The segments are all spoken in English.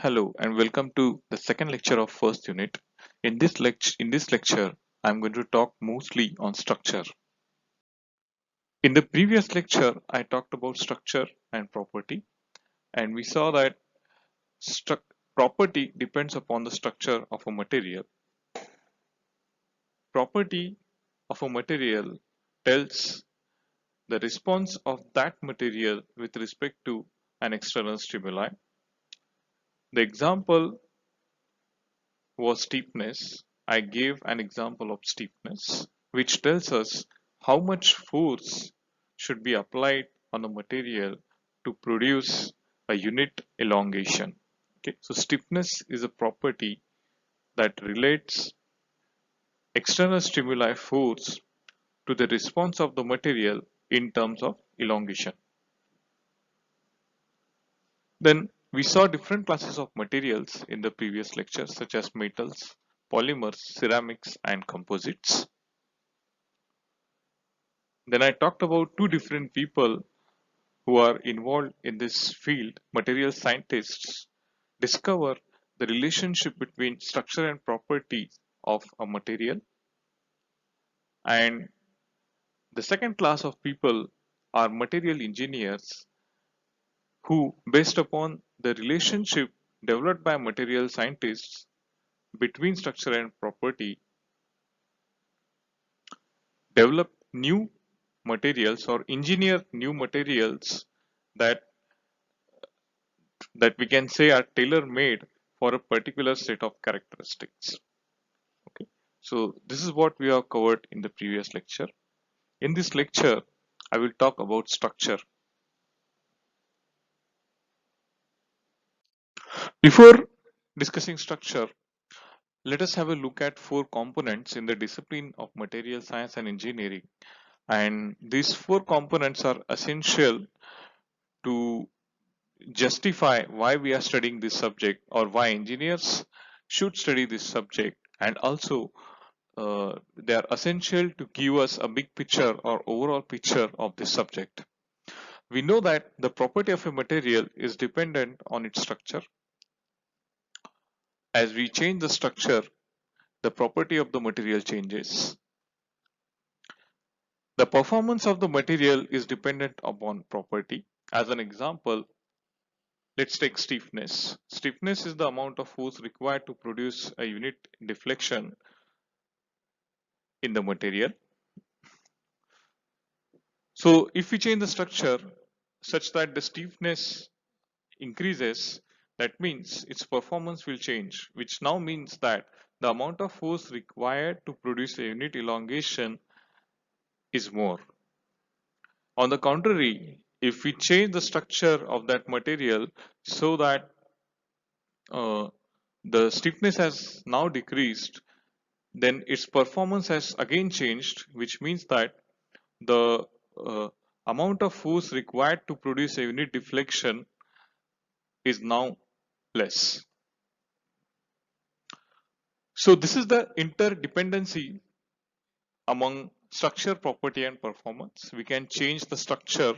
Hello and welcome to the second lecture of first unit. In this lecture, I'm going to talk mostly on structure. In the previous lecture, I talked about structure and property, and we saw that property depends upon the structure of a material. Property of a material tells the response of that material with respect to an external stimuli. The example was steepness. I gave an example of steepness, which tells us how much force should be applied on a material to produce a unit elongation. Okay, so stiffness is a property that relates external stimuli force to the response of the material in terms of elongation. Then we saw different classes of materials in the previous lecture, such as metals, polymers, ceramics, and composites. Then I talked about two different people who are involved in this field, material scientists, discover the relationship between structure and properties of a material. And the second class of people are material engineers who, based upon the relationship developed by material scientists between structure and property, develop new materials or engineer new materials that we can say are tailor made for a particular set of characteristics. Okay, so this is what we have covered in the previous lecture. In this lecture, I will talk about structure. Before discussing structure, let us have a look at four components in the discipline of material science and engineering. And these four components are essential to justify why we are studying this subject or why engineers should study this subject, and also they are essential to give us a big picture or overall picture of this subject. We know that the property of a material is dependent on its structure. As we change the structure, the property of the material changes. The performance of the material is dependent upon property. As an example, let's take stiffness. Stiffness is the amount of force required to produce a unit deflection in the material. So if we change the structure such that the stiffness increases, that means its performance will change, which now means that the amount of force required to produce a unit elongation is more. On the contrary, if we change the structure of that material so that uh, the stiffness has now decreased, then its performance has again changed, which means that the uh, amount of force required to produce a unit deflection is now less. So this is the interdependency among structure, property, and performance. We can change the structure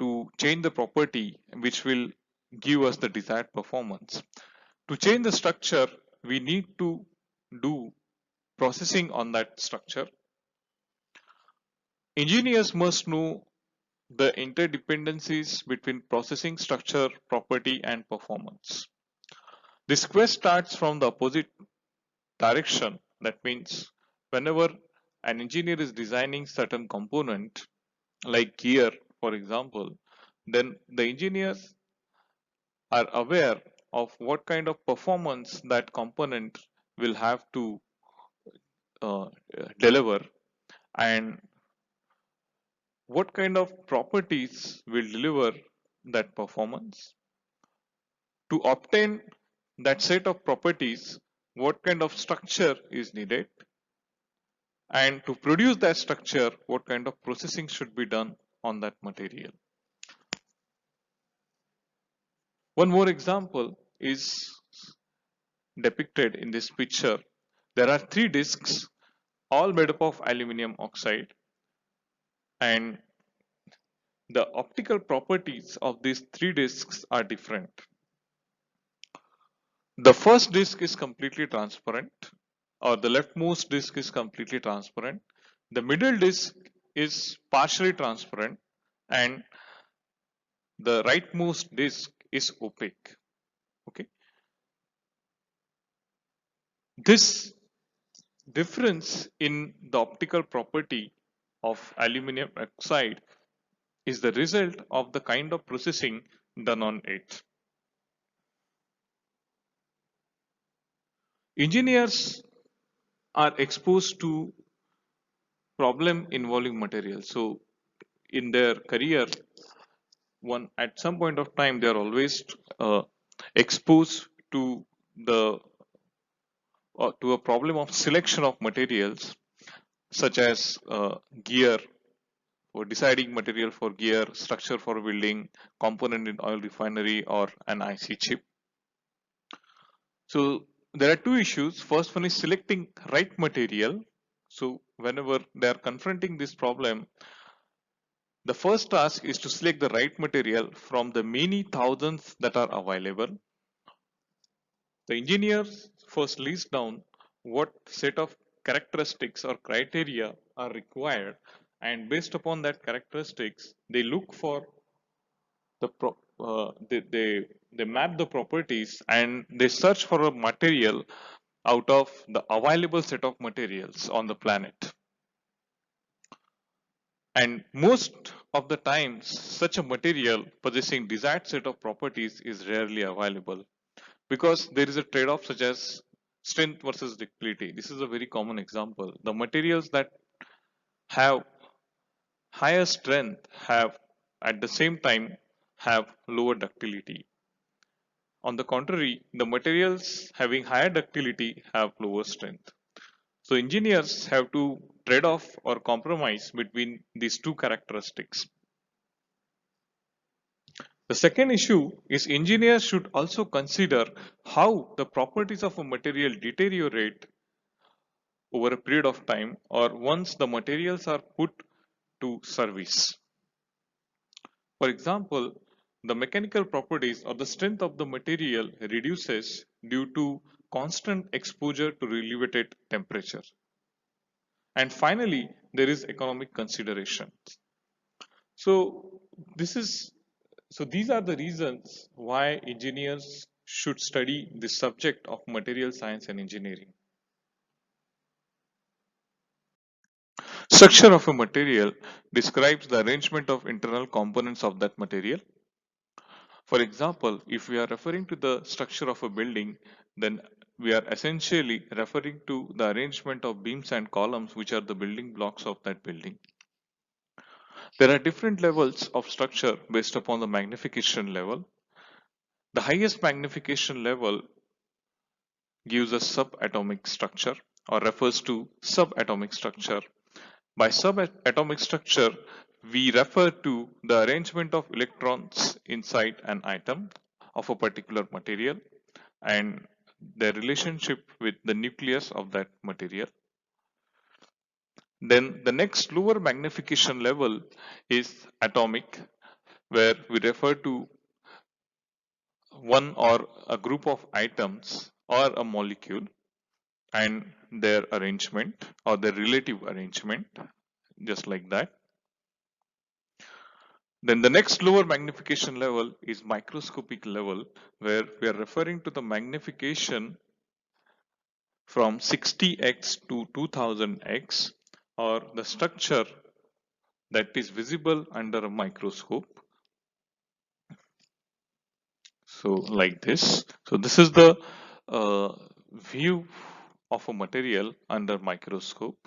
to change the property, which will give us the desired performance. To change the structure, we need to do processing on that structure. Engineers must know the interdependencies between processing, structure, property, and performance. This quest starts from the opposite direction. That means whenever an engineer is designing certain component like gear, for example, then the engineers are aware of what kind of performance that component will have to uh, deliver, and what kind of properties will deliver that performance. To obtain that set of properties, what kind of structure is needed, and to produce that structure, what kind of processing should be done on that material. One more example is depicted in this picture. There are three discs all made up of aluminum oxide, and the optical properties of these three discs are different. The first disk is completely transparent, or the leftmost disk is completely transparent. The middle disk is partially transparent, and the rightmost disk is opaque. Okay, this difference in the optical property of aluminum oxide is the result of the kind of processing done on it. Engineers are exposed to problem involving materials. So in their career, one at some point of time they are always exposed to the to a problem of selection of materials, such as gear, for deciding material for gear, structure for building, component in oil refinery, or an IC chip. So there are two issues. First one is selecting right material. So whenever they are confronting this problem, the first task is to select the right material from the many thousands that are available. The engineers first list down what set of characteristics or criteria are required, and based upon that characteristics they look for the they map the properties and they search for a material out of the available set of materials on the planet. And most of the times such a material possessing desired set of properties is rarely available, because there is a trade-off such as strength versus ductility. This is a very common example. The materials that have higher strength have at the same time have lower ductility. On the contrary, the materials having higher ductility have lower strength. So engineers have to trade off or compromise between these two characteristics. The second issue is engineers should also consider how the properties of a material deteriorate over a period of time or once the materials are put to service. For example, the mechanical properties or the strength of the material reduces due to constant exposure to elevated temperature. And finally, there is economic considerations. So this is these are the reasons why engineers should study the subject of material science and engineering. Structure of a material describes the arrangement of internal components of that material. For example, if we are referring to the structure of a building, then we are essentially referring to the arrangement of beams and columns which are the building blocks of that building. There are different levels of structure based upon the magnification level. The highest magnification level gives a subatomic structure or refers to subatomic structure. By subatomic structure, we refer to the arrangement of electrons inside an atom of a particular material and their relationship with the nucleus of that material. Then the next lower magnification level is atomic, where we refer to one or a group of items or a molecule and their arrangement or their relative arrangement, just like that. Then the next lower magnification level is microscopic level, where we are referring to the magnification from 60x to 2000x, or the structure that is visible under a microscope. So like this. So this is the view of a material under microscope.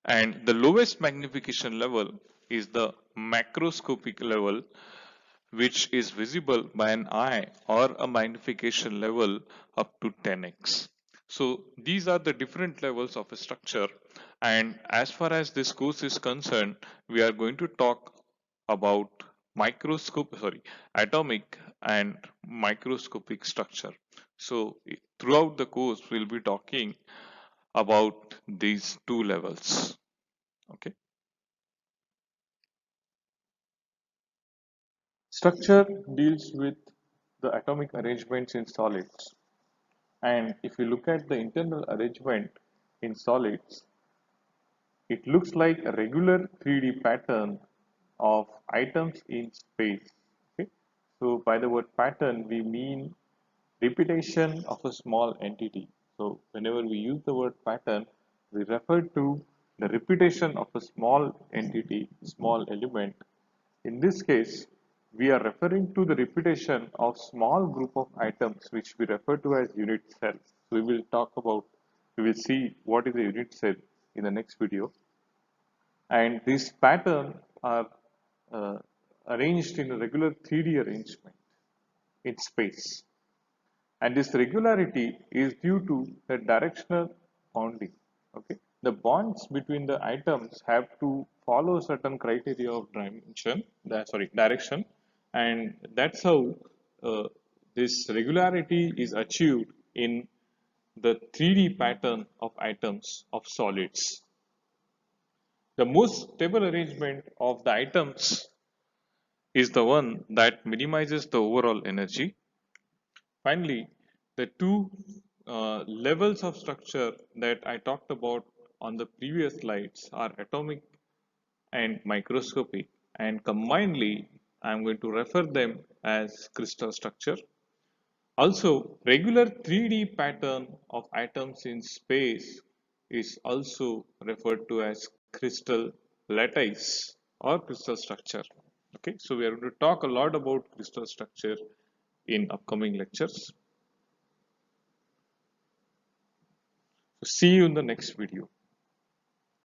And the lowest magnification level is the macroscopic level, which is visible by an eye or a magnification level up to 10x. So these are the different levels of a structure, and as far as this course is concerned, we are going to talk about atomic and microscopic structure. So throughout the course we'll be talking about these two levels. Okay. Structure deals with the atomic arrangements in solids. And if you look at the internal arrangement in solids, it looks like a regular 3D pattern of items in space. Okay? So by the word pattern, we mean repetition of a small entity. So whenever we use the word pattern, we refer to the repetition of a small entity, small element. In this case, we are referring to the repetition of small group of items which we refer to as unit cells. So we will see what is a unit cell in the next video. And these patterns are uh, arranged in a regular 3D arrangement in space. And this regularity is due to the directional bonding. Okay, the bonds between the items have to follow certain criteria of direction, and that's how uh, this regularity is achieved in the 3D pattern of items of solids. The most stable arrangement of the items is the one that minimizes the overall energy. Finally, the two levels of structure that I talked about on the previous slides are atomic and microscopic, and combinedly I am going to refer them as crystal structure. Also, regular 3D pattern of atoms in space is also referred to as crystal lattice or crystal structure. Okay, so we are going to talk a lot about crystal structure in upcoming lectures. So see you in the next video.